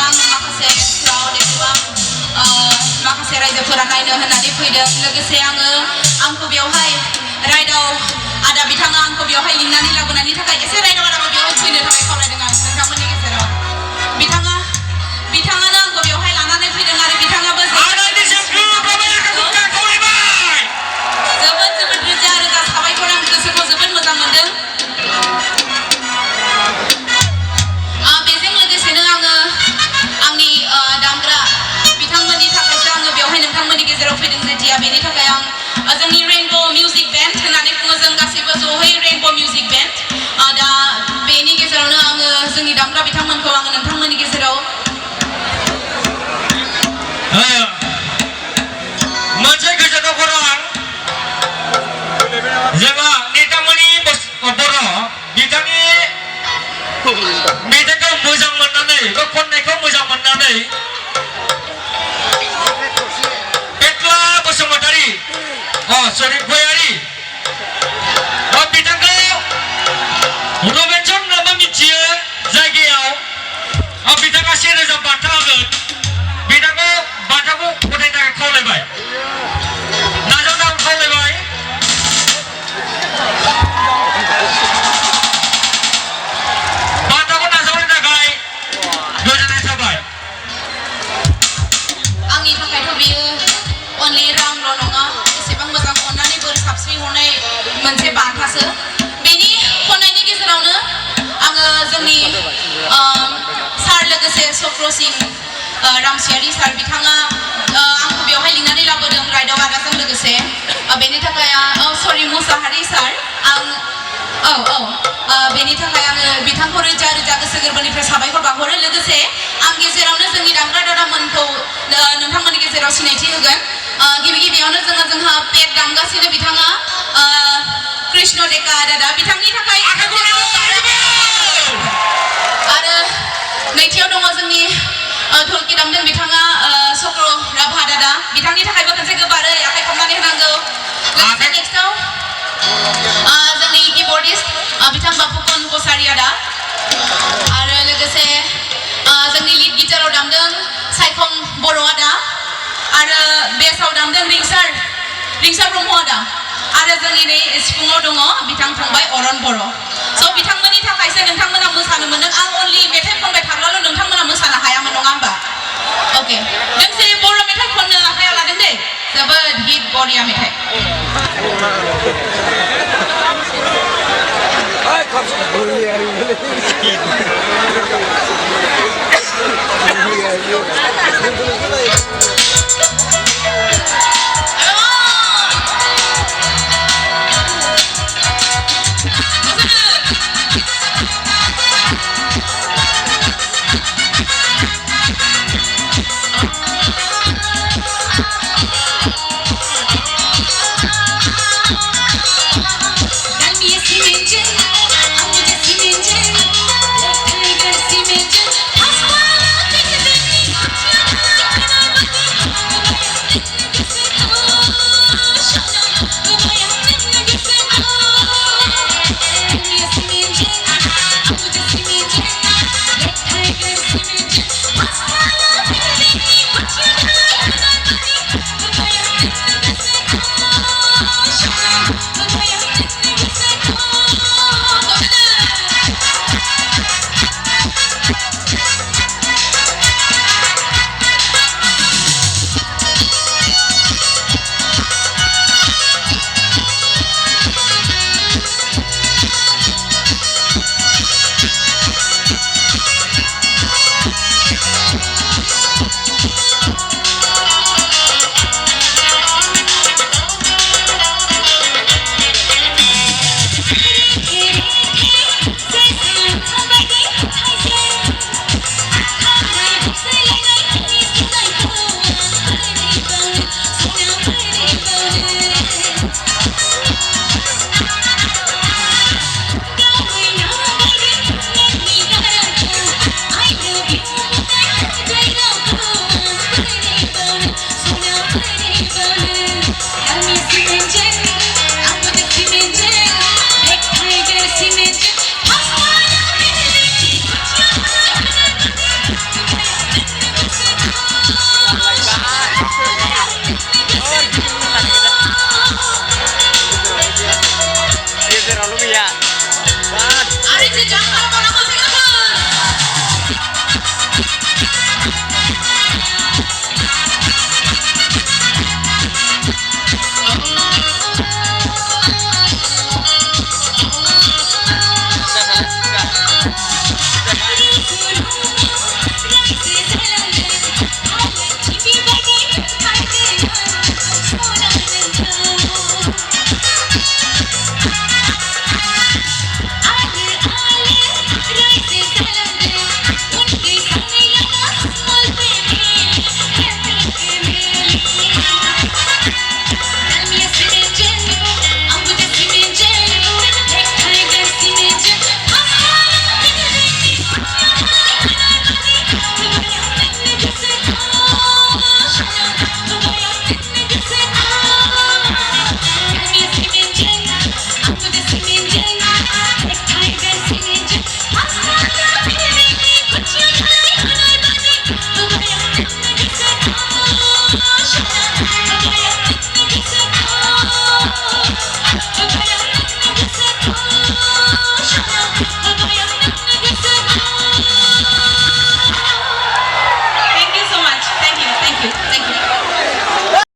गोबां माखासे क्राउड गोबां माखासे रायजोफोरा नायनो होननानै फैदों लोगोसे आंखौ बेवहाय रायदाव आदा बिथाङा आंखौ बेवहाय लिंनानै लाबोनायनि थाखाय एसे रायदाव आदाखौ बेवहाय फैनो थाखाय खावलायदों आं नोंथांमोननि गेजेराव बिथाङानो आंखौ बेवहाय लानानै फैदों आरो बिथाङाबो जोबोद रोजा रोजा साबायखर आं गोसोखौ जोबोद मोजां मोनदों बेजों लोगोसेनो आङो आंनि दामग्रा बिथांमोननि थाखायसो आङो बेवहाय नोंथांमोननि गेजेराव फैदों जेथिया बेनि थाखाय आं जोंनि रेइनब' मिउजिक बेन्ड होननानै बुङो जों गासैबो ज'है रेइनब' मिउजिक बेन्ड दा बेनि गेजेरावनो आङो जोंनि दामग्रा बिथांमोनखौ आङो नोंथांमोननि गेजेराव मोनसे गोजोनथाव खौरां जोंहा नेतामणि बर' बिथांनि मेथाइखौ मोजां मोननानै बा खननायखौ मोजां मोननानै पेट्ला बसुमतारी गयारी बिथांखौ रबेनसन होनना मिथियो जायगायाव बिथाङा 1000 बान्था होगोन बिथांखौ बान्थाखौ गथायनो थाखाय खावलायबाय नाजावनायाव खावलायबाय बान्थाखौ नाजावनो थाखाय गोजोननाय थाबाय आंनि थाखायथ' बियो अनलि रांल' नङा एसेबां मोजां अननानै बोर साबस्रि हरनाय मोनसे बान्थासो बेनि खननायनि गेजेरावनो आङो जोंनि सार लोगोसे चक्रसिं रामसियारि सार बिथाङा आंखौ बेवहाय लिंनानै लाबोदों रायदाव आदाजों लोगोसे बेनि थाखाय सरि मुसाहारि सार बेनि थाखाय आङो बिथांखौ रोजा रोजा गोसो गोरबोनिफ्राय साबायखर बावहरो लोगोसे आं गेजेरावनो जोंनि दामग्रा दादामोनखौ नोंथांमोननि गेजेराव सिनायथि होगोन गिबियावनो जोंहा पेट दामगासिनो बिथाङा कृष्ण डेका दादा बिथांनि थाखाय आरो नैथियाव दङ जोंनि ढोलकी दामदों बिथाङा चक्र राभा दादा बिथांनि थाखायबो खनसे गोबारै आखाइ खबनानै होनांगौ लोगोसे नेक्स्टआव जोंनि कीबर्डिस्ट बिथां बापुकन कसारी आदा आरो लोगोसे जोंनि लिड गिटाराव दामदों सायखं बर' आदा आरो बेसाव दामदों रिंसार ब्रह्म आदा आरो जोंनि नै सिफुङाव दङ बिथां फंबाय अरन बर' स' बिथांमोननि थाखायसो नोंथांमोना मोसानो मोनदों आं अनलि मेथाइ खनबाय